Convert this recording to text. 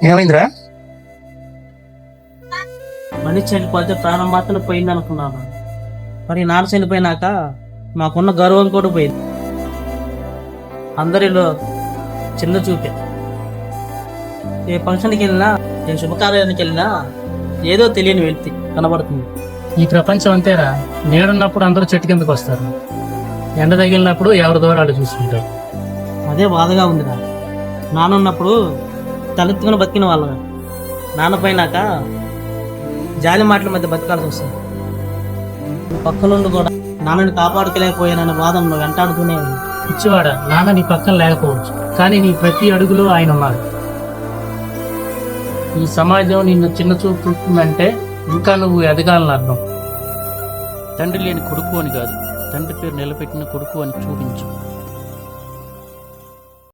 ఏమైందిరా? మనిషి చనిపోతే ప్రాణం మాత్రం పోయింది అనుకున్నాను. మరి నాన్న చనిపోయినాక మాకున్న గౌరవం కూడా పోయింది. అందరిలో చిన్న చూపే. ఏ ఫంక్షన్కి వెళ్ళినా, ఏ శుభకార్యానికి వెళ్ళినా ఏదో తెలియని వ్యక్తి కనబడుతుంది. ఈ ప్రపంచం అంతేరా. నేడున్నప్పుడు అందరూ చెట్టు కిందకు వస్తారు, ఎండ తగిలినప్పుడు ఎవరి దూరాలు చూసుకుంటారు. అదే బాధగా ఉందిరా. నాన్నున్నప్పుడు తలెత్తుకుని బతికిన వాళ్ళమే. నాన్న పోయినాక జాలి మాటల మధ్య బతకాల్సి వస్తుంది. పక్క నుండి కూడా నాన్నని కాపాడుకోలేకపోయానన్న బాధను వెంటాడుతూనే ఉంది. పిచ్చివాడ, నాన్న నీ పక్కన లేకపోవచ్చు, కానీ నీ ప్రతి అడుగులో ఆయన ఉన్నారు. ఈ సమాజం నిన్ను చిన్న చూపు చూస్తుందంటే ఇంకా నువ్వు ఎదగాలని అర్థం. తండ్రి లేని కొడుకు అని కాదు, తండ్రి పేరు నిలబెట్టిన కొడుకు అని చూపించు.